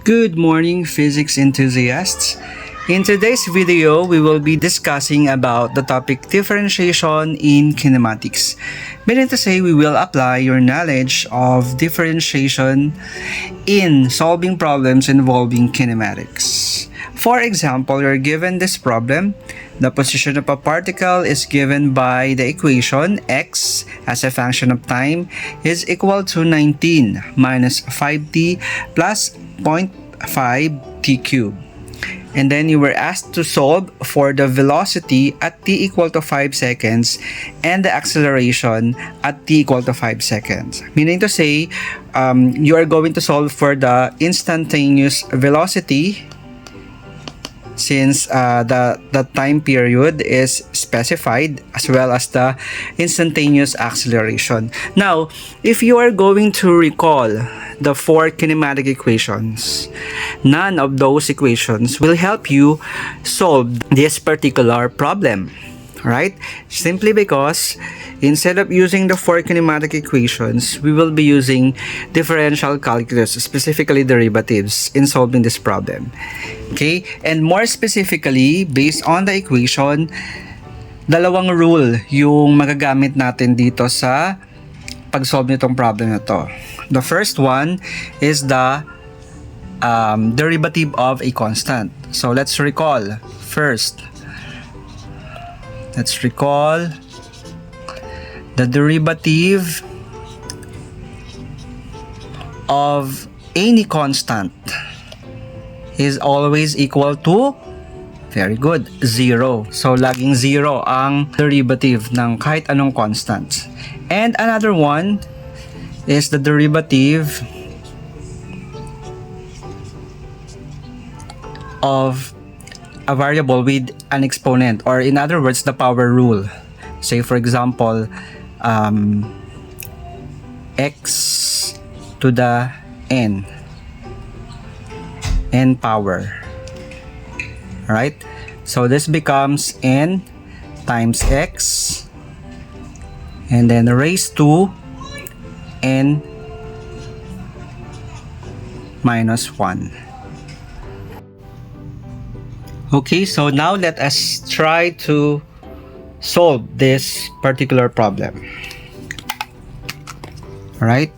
Good morning, physics enthusiasts. In today's video, we will be discussing about the topic differentiation in kinematics. Meaning to say, we will apply your knowledge of differentiation in solving problems involving kinematics. For example, you're given this problem. The position of a particle is given by the equation x as a function of time is equal to 19 minus 5t plus 0.5 t cubed. And then you were asked to solve for the velocity at t equal to 5 seconds and the acceleration at t equal to 5 seconds. Meaning to say, you are going to solve for the instantaneous velocity since the time period is specified, as well as the instantaneous acceleration. Now, if you are going to recall the four kinematic equations, none of those equations will help you solve this particular problem. Right? Simply because instead of using the four kinematic equations, we will be using differential calculus, specifically derivatives, in solving this problem. Okay? And more specifically, based on the equation, dalawang rule yung magagamit natin dito sa pag-solve nitong problem na to. The first one is the derivative of a constant. So let's recall first. Let's recall the derivative of any constant is always equal to, very good, 0. So, laging 0 ang derivative ng kahit anong constant. And another one is the derivative of a variable with an exponent, or in other words, the power rule. Say for example, x to the n power. Alright, so this becomes n times x and then raised to n minus 1. Okay, so now let us try to solve this particular problem. Alright,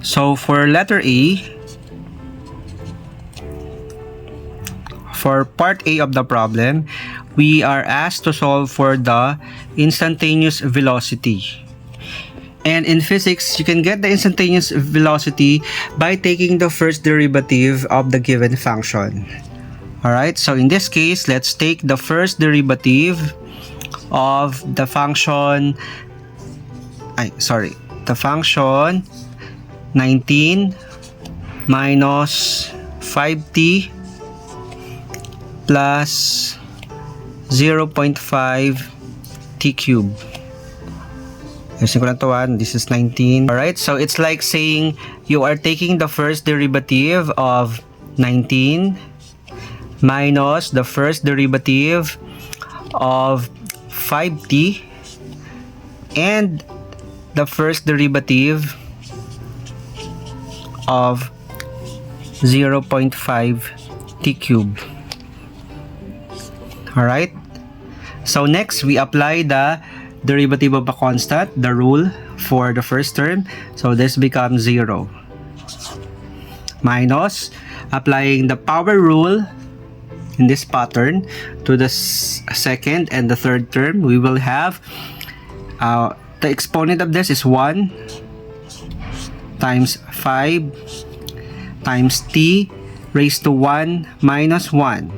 so for letter A, for part A of the problem, we are asked to solve for the instantaneous velocity. And in physics, you can get the instantaneous velocity by taking the first derivative of the given function. Alright, so in this case, let's take the first derivative of the function, the function 19 minus 5t plus 0.5 t cubed. This is 19. Alright, so it's like saying you are taking the first derivative of 19 minus the first derivative of 5t and the first derivative of 0.5 t cubed. Alright, so next we apply the derivative of a constant, the rule for the first term. So this becomes 0 minus applying the power rule in this pattern to the second and the third term. We will have the exponent of this is 1 times 5 times t raised to 1 minus 1,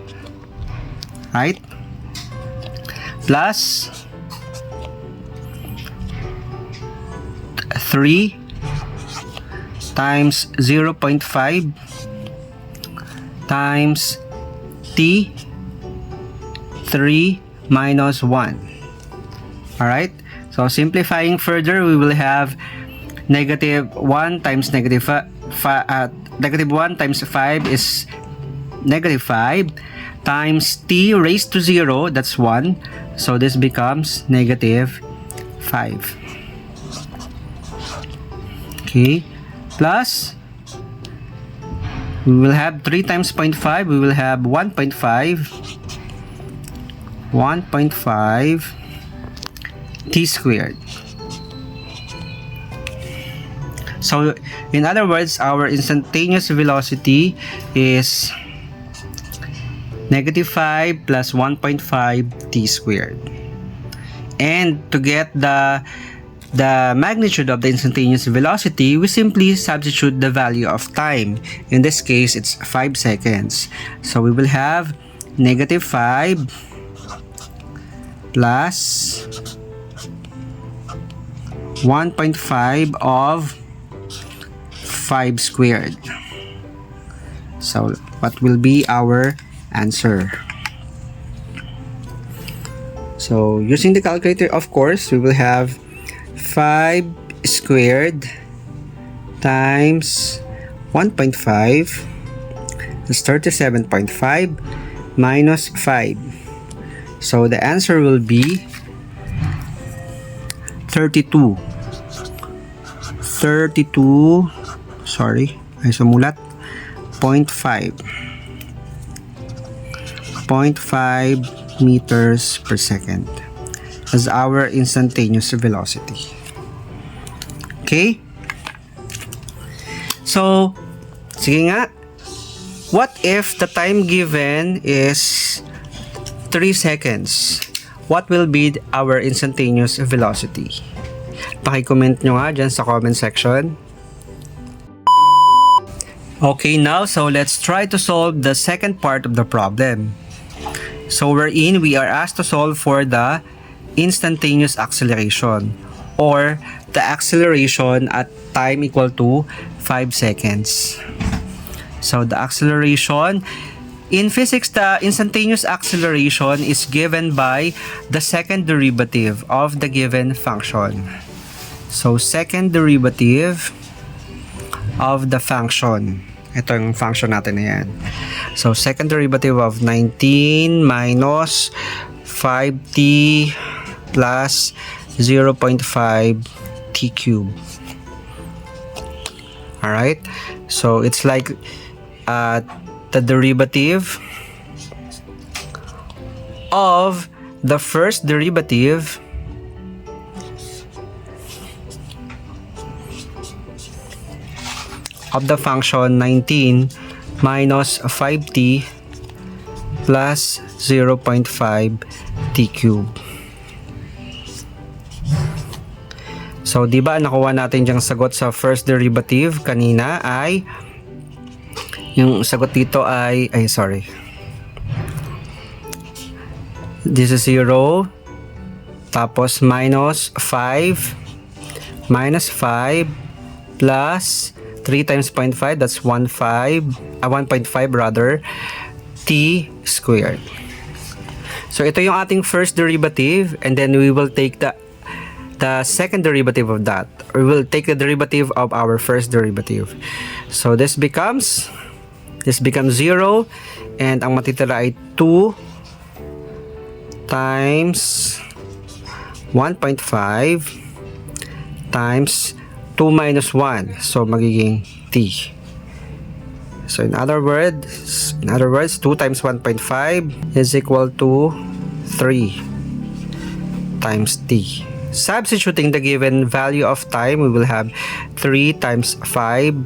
right, plus 3 times 0.5 times t 3 minus 1. Alright, so simplifying further, we will have negative 1 times negative 1 times 5 is negative 5 times t raised to 0, that's 1, so this becomes negative 5. Okay, plus We will have 3 times 0.5. We will have 1.5. 1.5 t squared. So, in other words, our instantaneous velocity is -5 plus 1.5 t squared. And to get the magnitude of the instantaneous velocity, we simply substitute the value of time. In this case, it's 5 seconds. So we will have -5 plus 1.5 of 5 squared. So what will be our answer? So using the calculator, of course, we will have 5 squared times 1.5 is 37.5 minus 5. So the answer will be 32. 32, sorry, ay sumulat, 0.5 meters per second as our instantaneous velocity. Okay? So, sige nga, what if the time given is 3 seconds? What will be our instantaneous velocity? Paki-comment nyo nga dyan sa comment section. Okay, now, so let's try to solve the second part of the problem. So we are asked to solve for the instantaneous acceleration, or the acceleration at time equal to 5 seconds. So the acceleration, in physics, the instantaneous acceleration is given by the second derivative of the given function. So second derivative of the function. Ito yung function natin na yan. So second derivative of 19 minus 5t plus 0.5 t cubed. Alright? So it's like the derivative of the first derivative of the function 19 minus 5t plus 0.5 t cubed. So, di ba nakuha natin yung sagot sa first derivative kanina ay yung sagot dito ay sorry. This is 0, tapos minus 5 plus 3 times 0.5, that's 1.5 rather, t squared. So ito yung ating first derivative, and then we will take the second derivative of that. We will take the derivative of our first derivative. So this becomes 0, and ang matitira ay 2 times 1.5 times 2 minus 1, so magiging t. So in other words 2 times 1.5 is equal to 3 times t. Substituting the given value of time, we will have 3 times 5.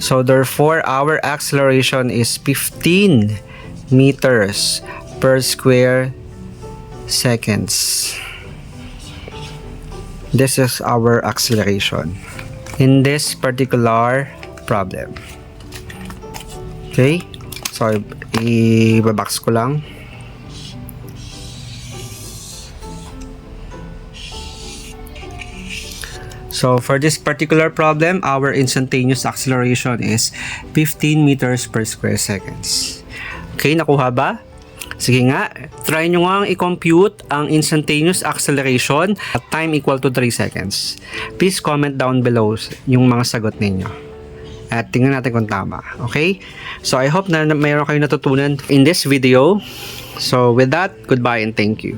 So therefore our acceleration is 15 meters per square seconds. This is our acceleration in this particular problem. Okay? So, i-box ko lang. So, for this particular problem, our instantaneous acceleration is 15 meters per square seconds. Okay, nakuha ba? Sige nga, try nyo nga i-compute ang instantaneous acceleration at time equal to 3 seconds. Please comment down below yung mga sagot ninyo. At tingnan natin kung tama. Okay? So I hope na mayroon kayong natutunan in this video. So with that, goodbye and thank you.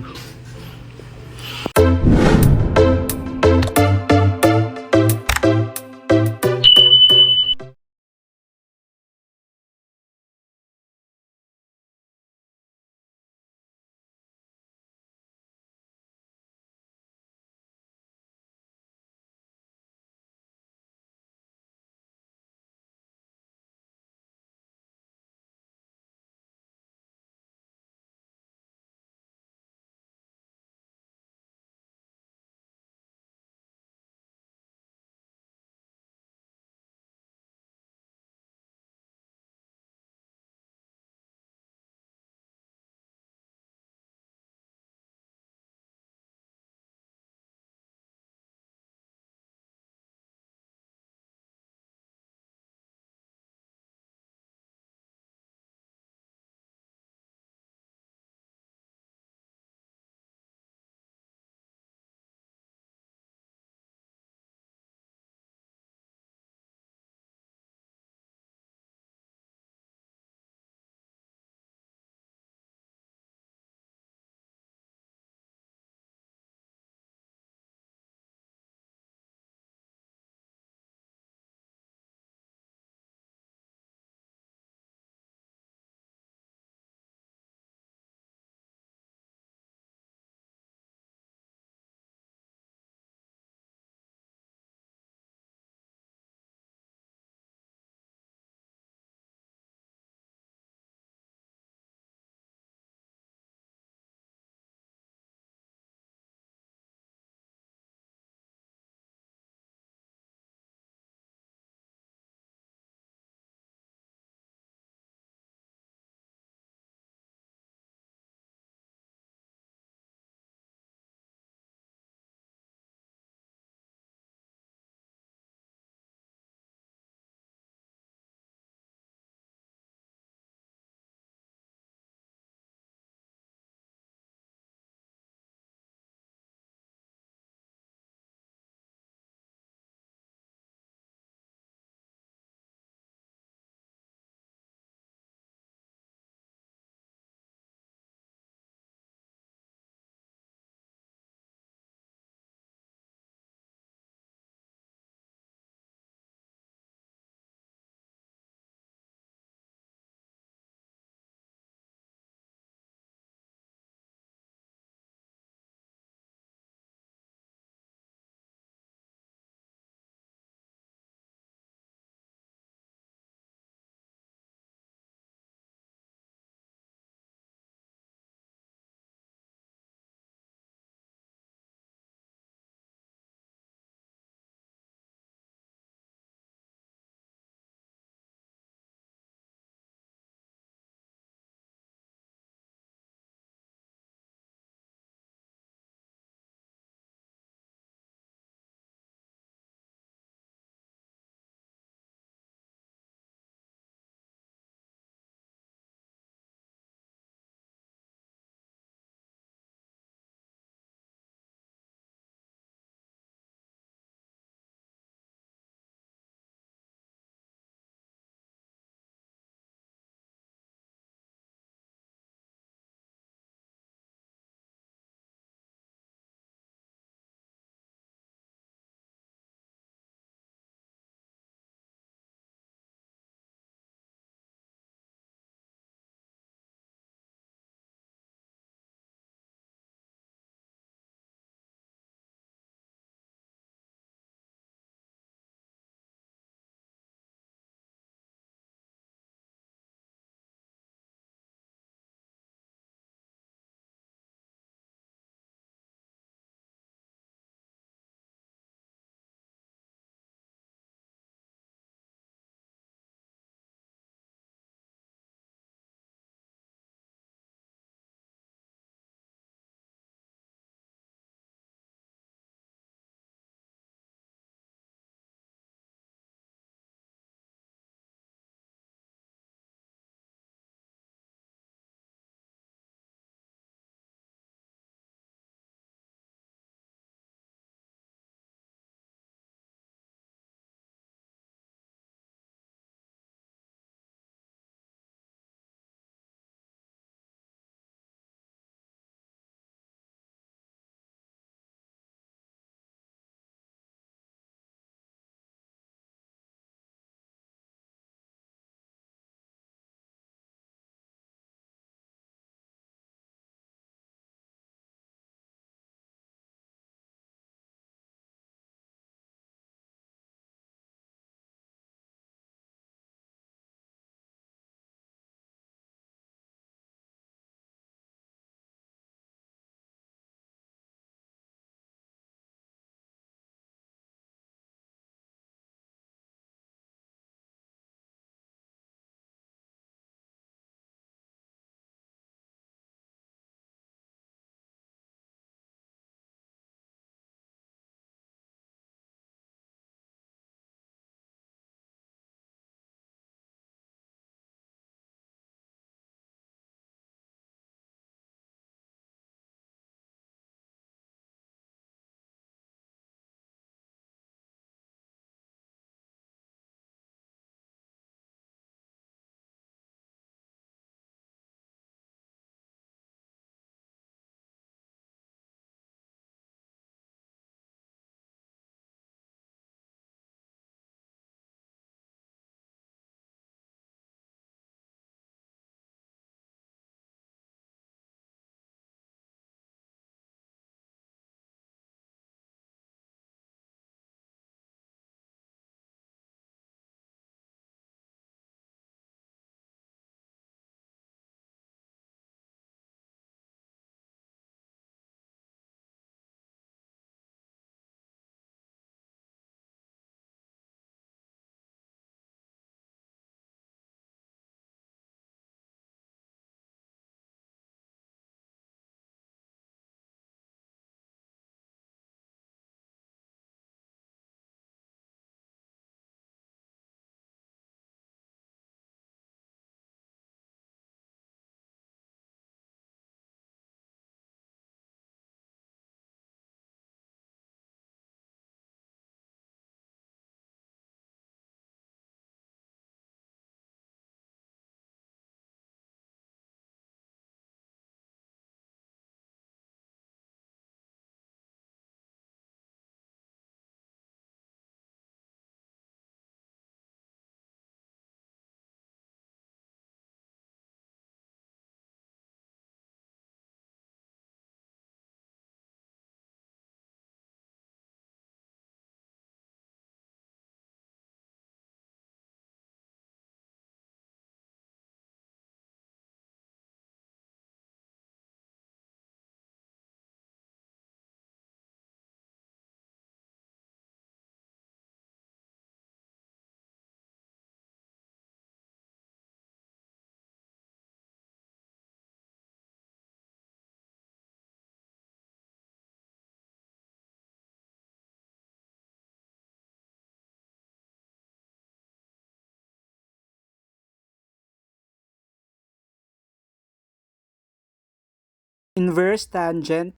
inverse tangent,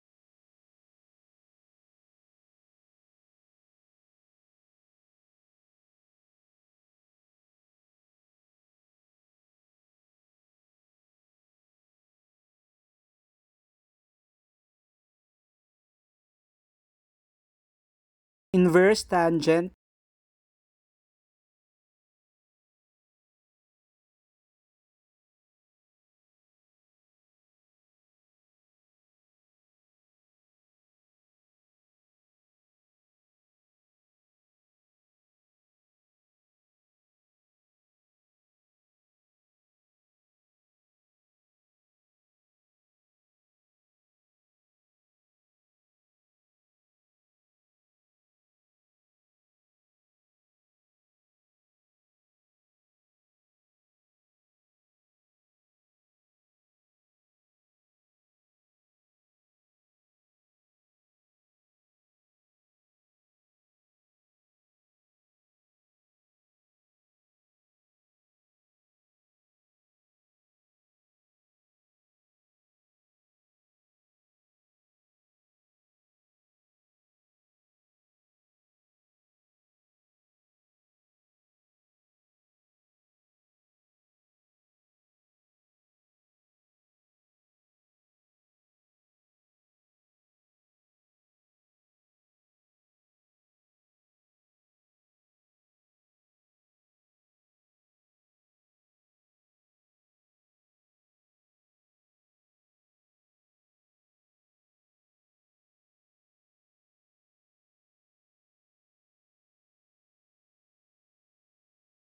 inverse tangent,